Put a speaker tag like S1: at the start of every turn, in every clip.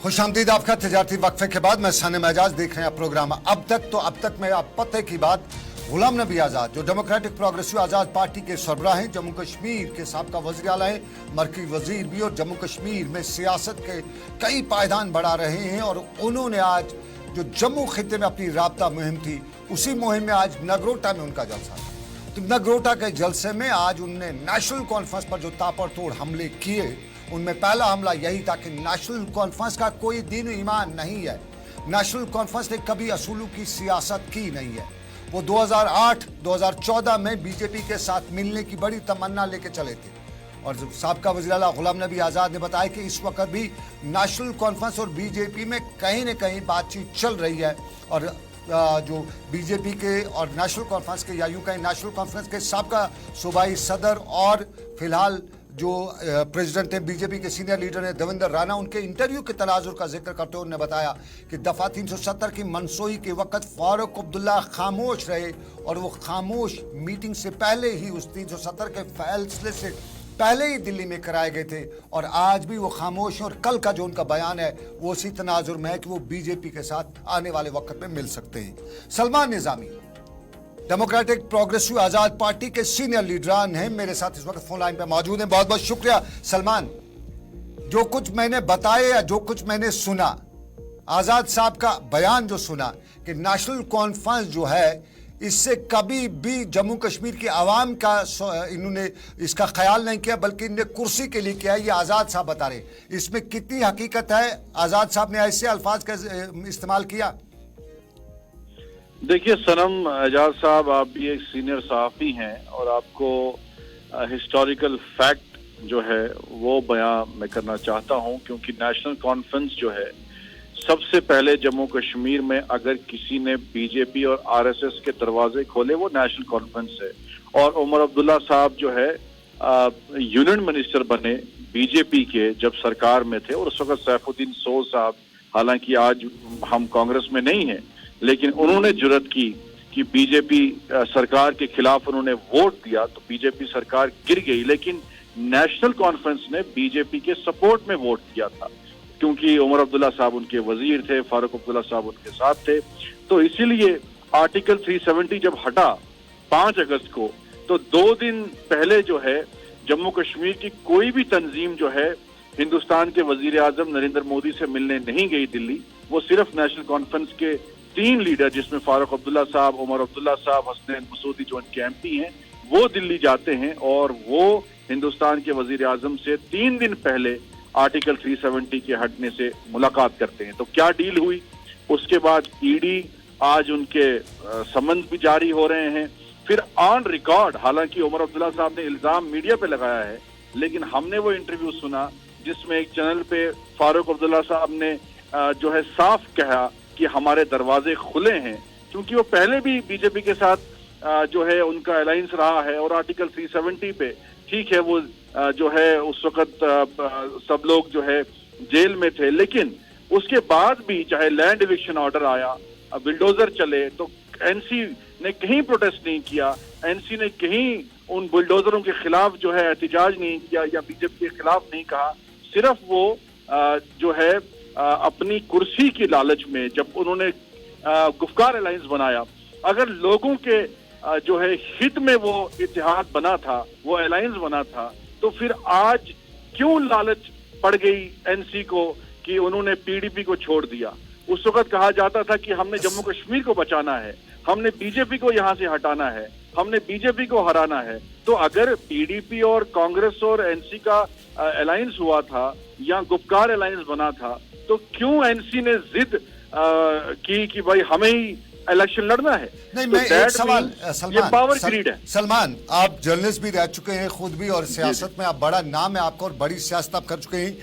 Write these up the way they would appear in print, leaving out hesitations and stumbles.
S1: खुशामदीद आपका तजारती वक्फे के बाद मैं सानिम एजाज देख रहे हैं प्रोग्राम अब तक में आप पते की बात गुलाम नबी आज़ाद जो डेमोक्रेटिक प्रोग्रेसिव आज़ाद पार्टी के सरबराह हैं, जम्मू कश्मीर के साबका वज़ीर आला हैं, मरकज़ी वज़ीर भी, और जम्मू कश्मीर में सियासत के कई पायदान बढ़ा रहे हैं। और उन्होंने आज जो जम्मू खित्ते में अपनी राब्ता मुहिम थी, उसी मुहिम में आज नगरोटा में उनका जलसा था। तो नगरोटा के जलसे में आज उनने नेशनल कॉन्फ्रेंस पर जो ताबड़तोड़ हमले किए, उनमें पहला हमला यही था कि नेशनल कॉन्फ्रेंस का कोई दीन ईमान नहीं है। नेशनल कॉन्फ्रेंस ने कभी असूलों की सियासत की नहीं है। वो 2008-2014 में बीजेपी के साथ मिलने की बड़ी तमन्ना लेके चले थे। और साबका वज़ीर आला गुलाम नबी आज़ाद ने बताया कि इस वक्त भी नेशनल कॉन्फ्रेंस और बीजेपी में कहीं न कहीं बातचीत चल रही है। और जो बीजेपी के और नेशनल कॉन्फ्रेंस के, या यूं कहीं नेशनल कॉन्फ्रेंस के साबका सूबाई सदर और फिलहाल जो प्रेसिडेंट हैं बीजेपी के सीनियर लीडर हैं देवेंद्र राणा, उनके इंटरव्यू के तनाजुर का जिक्र करते हुए उन्होंने बताया कि दफ़ा 370 की मनसूई के वक्त फारूक अब्दुल्ला खामोश रहे, और वो खामोश मीटिंग से पहले ही, उस 370 के फैसले से पहले ही दिल्ली में कराए गए थे। और आज भी वो खामोश हैं, और कल का जो उनका बयान है वो उसी तनाजुर में है कि वो बीजेपी के साथ आने वाले वक्त में मिल सकते हैं। सलमान निज़ामी डेमोक्रेटिक प्रोग्रेसिव आज़ाद पार्टी के सीनियर लीडरान हैं, मेरे साथ इस वक्त फोन लाइन पे मौजूद हैं। बहुत बहुत शुक्रिया सलमान। जो कुछ मैंने बताया या जो कुछ मैंने सुना, आज़ाद साहब का बयान जो सुना कि नेशनल कॉन्फ्रेंस जो है, इससे कभी भी जम्मू कश्मीर की आवाम का इन्होंने इसका ख्याल नहीं किया, बल्कि इन्हें कुर्सी के लिए किया, ये आज़ाद साहब बता रहे। इसमें कितनी हकीकत है? आज़ाद साहब ने ऐसे अल्फाज का इस्तेमाल किया?
S2: देखिए सनम एजाज साहब, आप भी एक सीनियर सहाफ़ी हैं और आपको हिस्टोरिकल फैक्ट जो है वो बयां मैं करना चाहता हूं, क्योंकि नेशनल कॉन्फ्रेंस जो है, सबसे पहले जम्मू कश्मीर में अगर किसी ने बीजेपी और आरएसएस के दरवाजे खोले वो नेशनल कॉन्फ्रेंस है। और उमर अब्दुल्ला साहब जो है यूनियन मिनिस्टर बने बीजेपी के जब सरकार में थे, और उस वक्त सैफुद्दीन सोज साहब, हालांकि आज हम कांग्रेस में नहीं है, लेकिन उन्होंने जुर्रत की कि बीजेपी सरकार के खिलाफ उन्होंने वोट दिया तो बीजेपी सरकार गिर गई। लेकिन नेशनल कॉन्फ्रेंस ने बीजेपी के सपोर्ट में वोट किया था, क्योंकि उमर अब्दुल्ला साहब उनके वजीर थे, फारूक अब्दुल्ला साहब उनके साथ थे। तो इसीलिए आर्टिकल 370 जब हटा 5 अगस्त को, तो 2 दिन पहले जो है जम्मू कश्मीर की कोई भी तंजीम जो है हिंदुस्तान के वजीर आजम नरेंद्र मोदी से मिलने नहीं गई दिल्ली। वो सिर्फ नेशनल कॉन्फ्रेंस के 3 लीडर, जिसमें फारूक अब्दुल्ला साहब, उमर अब्दुल्ला साहब, हसनैन मसूदी जो उनके एमपी हैं, वो दिल्ली जाते हैं और वो हिंदुस्तान के वजीर आजम से 3 दिन पहले आर्टिकल 370 के हटने से मुलाकात करते हैं। तो क्या डील हुई? उसके बाद ईडी आज उनके समन्स भी जारी हो रहे हैं। फिर ऑन रिकॉर्ड, हालांकि उमर अब्दुल्ला साहब ने इल्जाम मीडिया पे लगाया है, लेकिन हमने वो इंटरव्यू सुना जिसमें एक चैनल पे फारूक अब्दुल्ला साहब ने जो है साफ कहा कि हमारे दरवाजे खुले हैं, क्योंकि वो पहले भी बीजेपी के साथ जो है उनका अलायंस रहा है। और आर्टिकल 370 पे ठीक है, वो जो है उस वक्त सब लोग जो है जेल में थे, लेकिन उसके बाद भी चाहे लैंड इविक्शन ऑर्डर आया, बुलडोजर चले, तो एनसी ने कहीं प्रोटेस्ट नहीं किया, एनसी ने कहीं उन बुलडोजरों के खिलाफ जो है एहतजाज नहीं किया या बीजेपी के खिलाफ नहीं कहा। सिर्फ वो जो है अपनी कुर्सी की लालच में जब उन्होंने गुफ्कार अलायंस बनाया, अगर लोगों के जो है हित में वो इत्तेहाद बना था, वो अलायंस बना था, तो फिर आज क्यों लालच पड़ गई एनसी को कि उन्होंने पीडीपी को छोड़ दिया? उस वक्त कहा जाता था कि हमने जम्मू कश्मीर को बचाना है, हमने बीजेपी को यहां से हटाना है, हमने बीजेपी को हराना है। तो अगर पीडीपी और कांग्रेस और एनसी का अलायंस हुआ था या गुफ्कार अलायंस बना था, तो क्यों एनसी ने जिद की कि भाई हमें ही इलेक्शन लड़ना है?
S1: नहीं,
S2: तो
S1: मैं एक सवाल,
S2: ये पावर ग्रीड है।
S1: सलमान, आप जर्नलिस्ट भी रह चुके हैं खुद भी, और सियासत में आप बड़ा नाम है आपका और बड़ी सियासत आप कर चुके हैं।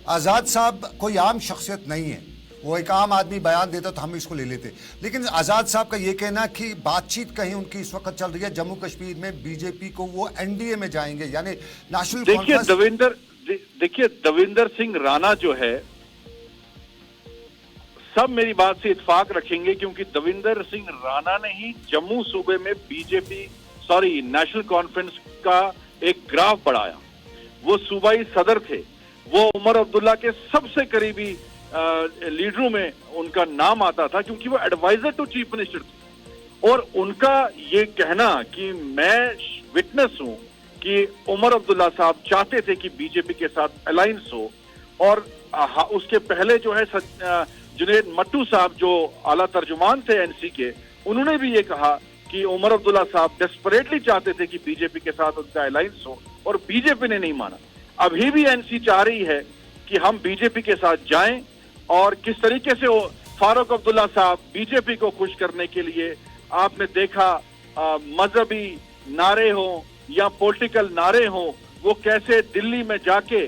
S1: आज़ाद साहब कोई आम शख्सियत नहीं है, वो एक आम आदमी बयान देता तो हम इसको ले लेते, लेकिन आज़ाद साहब का ये कहना कि बातचीत कहीं उनकी इस वक्त चल रही है जम्मू कश्मीर में बीजेपी को वो एनडीए में जाएंगे, यानी नेशनल कॉन्फ्रेंस।
S2: देखिए दविंदर सिंह राणा जो है, सब मेरी बात से इत्तेफाक रखेंगे, क्योंकि दविंदर सिंह राणा ने ही जम्मू सूबे में नेशनल कॉन्फ्रेंस का एक ग्राफ बढ़ाया। वो सूबाई सदर थे, वो उमर अब्दुल्ला के सबसे करीबी लीडरों में उनका नाम आता था, क्योंकि वो एडवाइजर टू चीफ मिनिस्टर थे। और उनका ये कहना कि मैं विटनेस हूं कि उमर अब्दुल्ला साहब चाहते थे कि बीजेपी के साथ अलायंस हो, और उसके पहले जो है जुनैद मट्टू साहब जो आला तर्जुमान थे एनसी के, उन्होंने भी ये कहा कि उमर अब्दुल्ला साहब डेस्परेटली चाहते थे कि बीजेपी के साथ उनका अलायंस हो, और बीजेपी ने नहीं माना। अभी भी एनसी चाह रही है कि हम बीजेपी के साथ जाएं, और किस तरीके से फारूक अब्दुल्ला साहब बीजेपी को खुश करने के लिए, आपने देखा मजहबी नारे हो या पॉलिटिकल नारे हो, वो कैसे दिल्ली में जाके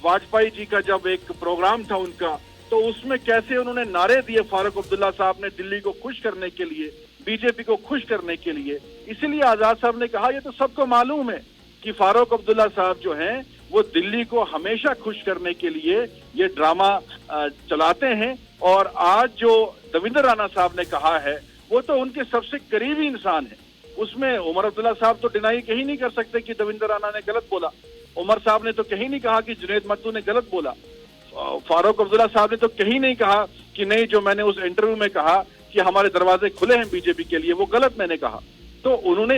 S2: वाजपेयी जी का जब एक प्रोग्राम था उनका, तो उसमें कैसे उन्होंने नारे दिए फारूक अब्दुल्ला साहब ने दिल्ली को खुश करने के लिए, बीजेपी को खुश करने के लिए। इसीलिए आजाद साहब ने कहा, ये तो सबको मालूम है कि फारूक अब्दुल्ला साहब जो हैं वो दिल्ली को हमेशा खुश करने के लिए ये ड्रामा चलाते हैं। और आज जो देवेंद्र राणा साहब ने कहा है, वो तो उनके सबसे करीबी इंसान है। उसमें उमर अब्दुल्ला साहब तो डिनाई कहीं नहीं कर सकते कि देवेंद्र राणा ने गलत बोला। उमर साहब ने तो कहीं नहीं कहा कि जुनैद मट्टू ने गलत बोला। फारूक अब्दुल्ला साहब ने तो कहीं नहीं कहा कि नहीं, जो मैंने उस इंटरव्यू में कहा कि हमारे दरवाजे खुले हैं बीजेपी के लिए, वो गलत मैंने कहा। तो उन्होंने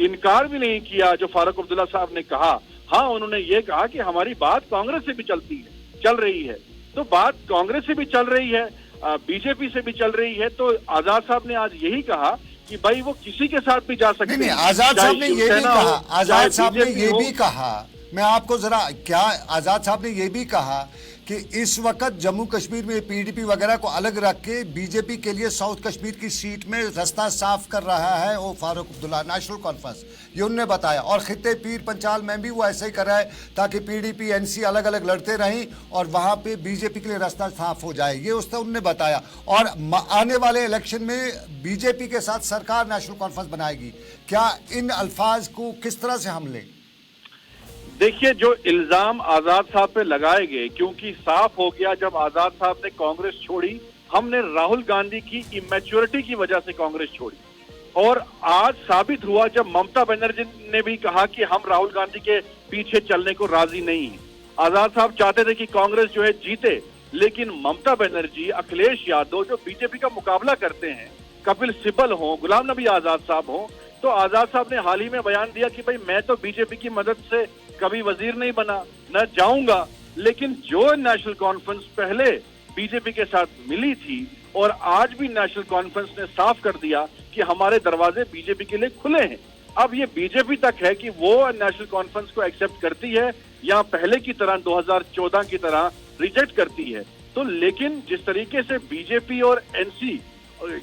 S2: इनकार भी नहीं किया जो फारूक अब्दुल्ला साहब ने कहा। हाँ, उन्होंने ये कहा कि हमारी बात कांग्रेस से भी चल रही है। तो बात कांग्रेस से भी चल रही है, बीजेपी से भी चल रही है। तो आजाद साहब ने आज यही कहा कि भाई वो किसी के साथ भी जा सकते हैं।
S1: नहीं, आजाद साहब ने ये भी कहा, आजाद साहब ने ये भी कहा, मैं आपको जरा क्या, आजाद साहब ने ये भी कहा कि इस वक्त जम्मू कश्मीर में पीडीपी वगैरह को अलग रख के बीजेपी के लिए साउथ कश्मीर की सीट में रास्ता साफ कर रहा है वो फारूक अब्दुल्ला, नेशनल कॉन्फ्रेंस, ये उन्होंने बताया। और खित्ते पीर पंचाल में भी वो ऐसे ही कर रहा है ताकि पीडीपी एनसी अलग अलग लड़ते रहें और वहां पे बीजेपी के लिए रास्ता साफ हो जाए, ये उसने उन्होंने बताया। और आने वाले इलेक्शन में बीजेपी के साथ सरकार नेशनल कॉन्फ्रेंस बनाएगी। क्या इन अल्फाज को किस तरह से हम लें?
S2: देखिए, जो इल्जाम आजाद साहब पे लगाए गए, क्योंकि साफ हो गया जब आजाद साहब ने कांग्रेस छोड़ी, हमने राहुल गांधी की इमेच्योरिटी की वजह से कांग्रेस छोड़ी। और आज साबित हुआ जब ममता बनर्जी ने भी कहा कि हम राहुल गांधी के पीछे चलने को राजी नहीं हैं। आजाद साहब चाहते थे कि कांग्रेस जो है जीते, लेकिन ममता बनर्जी, अखिलेश यादव जो बीजेपी का मुकाबला करते हैं, कपिल सिब्बल हो, गुलाम नबी आजाद साहब हो, तो आजाद साहब ने हाल ही में बयान दिया कि भाई मैं तो बीजेपी की मदद से कभी वजीर नहीं बना, न जाऊंगा। लेकिन जो नेशनल कॉन्फ्रेंस पहले बीजेपी के साथ मिली थी, और आज भी नेशनल कॉन्फ्रेंस ने साफ कर दिया कि हमारे दरवाजे बीजेपी के लिए खुले हैं। अब ये बीजेपी तक है कि वो नेशनल कॉन्फ्रेंस को एक्सेप्ट करती है या पहले की तरह 2014 की तरह रिजेक्ट करती है। तो लेकिन जिस तरीके से बीजेपी और एनसी,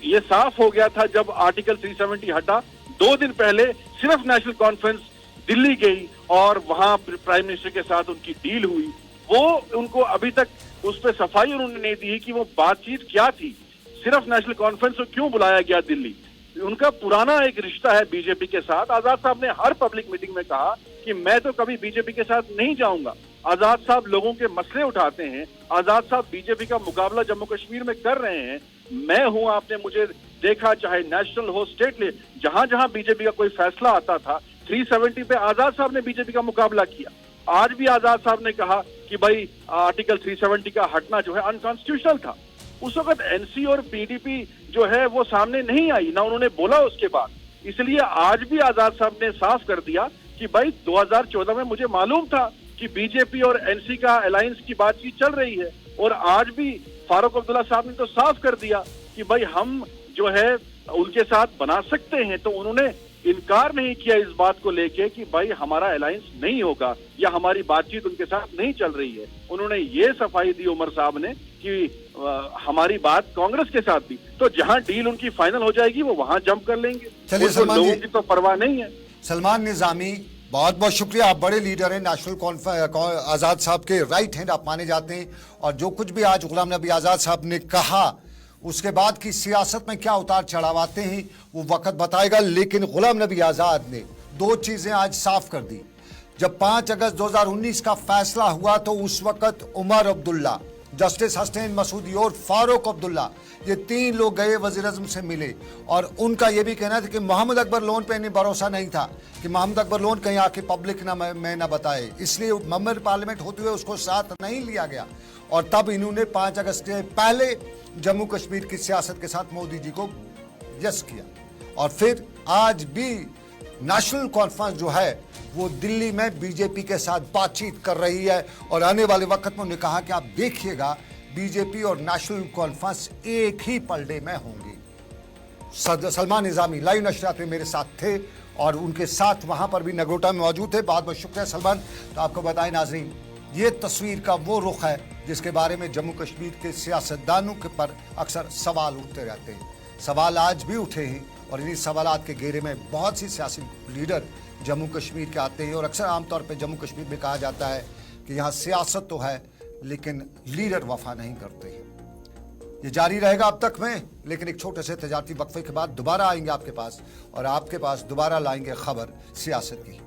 S2: ये साफ हो गया था जब आर्टिकल 370 हटा, 2 दिन पहले सिर्फ नेशनल कॉन्फ्रेंस दिल्ली गई और वहां प्राइम मिनिस्टर के साथ उनकी डील हुई। वो उनको अभी तक उस पर सफाई उन्होंने नहीं दी कि वो बातचीत क्या थी, सिर्फ नेशनल कॉन्फ्रेंस को क्यों बुलाया गया दिल्ली। उनका पुराना एक रिश्ता है बीजेपी के साथ। आजाद साहब ने हर पब्लिक मीटिंग में कहा कि मैं तो कभी बीजेपी के साथ नहीं जाऊंगा। आजाद साहब लोगों के मसले उठाते हैं। आजाद साहब बीजेपी का मुकाबला जम्मू कश्मीर में कर रहे हैं। मैं हूं, आपने मुझे देखा, चाहे नेशनल हो, स्टेट ले, जहां जहां बीजेपी का कोई फैसला आता था, 370 पे आजाद साहब ने बीजेपी का मुकाबला किया। आज भी आजाद साहब ने कहा कि भाई आर्टिकल 370 का हटना जो है अनकॉन्स्टिट्यूशनल था। उस वक्त एनसी और पीडीपी जो है वो सामने नहीं आई, ना उन्होंने बोला उसके बाद। इसलिए आज भी आजाद साहब ने साफ कर दिया कि भाई 2014 में मुझे मालूम था कि बीजेपी और एनसी का अलायंस की बातचीत चल रही है। और आज भी फारूक अब्दुल्ला साहब ने तो साफ कर दिया कि भाई हम जो है उनके साथ बना सकते हैं। तो उन्होंने इनकार नहीं किया इस बात को लेके कि भाई हमारा अलायंस नहीं होगा या हमारी बातचीत उनके साथ नहीं चल रही है। उन्होंने ये सफाई दी उमर साहब ने कि हमारी बात कांग्रेस के साथ भी, तो जहां डील उनकी फाइनल हो जाएगी वो वहां जंप कर लेंगे।
S1: चलिए सलमान
S2: लोगों की तो परवाह नहीं है।
S1: सलमान निजामी, बहुत बहुत शुक्रिया। आप बड़े लीडर हैं, नेशनल कॉन्फ्रेंस आजाद साहब के राइट हैंड आप माने जाते हैं। और जो कुछ भी आज गुलाम नबी आजाद साहब ने कहा, उसके बाद की सियासत में क्या उतार चढ़ाव आते हैं वो वक्त बताएगा। लेकिन गुलाम नबी आजाद ने 2 चीजें आज साफ कर दी। जब 5 अगस्त 2019 का फैसला हुआ तो उस वक्त उमर अब्दुल्ला जस्टिस हसनैन मसूदी और फारूक अब्दुल्ला, ये 3 लोग गए वज़ीर-ए-आज़म से मिले और उनका ये भी कहना था कि मोहम्मद अकबर लोन पे इन्हें भरोसा नहीं था कि मोहम्मद अकबर लोन कहीं आके पब्लिक में ना बताए, इसलिए मेंबर पार्लियामेंट होते हुए उसको साथ नहीं लिया गया। और तब इन्होंने 5 अगस्त के पहले जम्मू कश्मीर की सियासत के साथ मोदी जी को यस किया। और फिर आज भी नेशनल कॉन्फ्रेंस जो है वो दिल्ली में बीजेपी के साथ बातचीत कर रही है और आने वाले वक्त में उन्होंने कहा कि आप देखिएगा बीजेपी और नेशनल कॉन्फ्रेंस एक ही पलड़े में होंगी। सलमान निजामी लाइव नशरियात में मेरे साथ थे और उनके साथ वहां पर भी नगरोटा में मौजूद थे। बहुत बहुत शुक्रिया सलमान। तो आपको बताएं नाजरीन, ये तस्वीर का वो रुख है जिसके बारे में जम्मू कश्मीर के सियासतदानों के पर अक्सर सवाल उठते रहते हैं। सवाल आज भी उठे हैं और इन्हीं सवालात के घेरे में बहुत सी सियासी लीडर जम्मू कश्मीर के आते हैं और अक्सर आमतौर पे जम्मू कश्मीर में कहा जाता है कि यहाँ सियासत तो है लेकिन लीडर वफा नहीं करते हैं। ये जारी रहेगा अब तक में, लेकिन एक छोटे से तजारती वक्फे के बाद दोबारा आएंगे आपके पास और आपके पास दोबारा लाएंगे खबर सियासत की।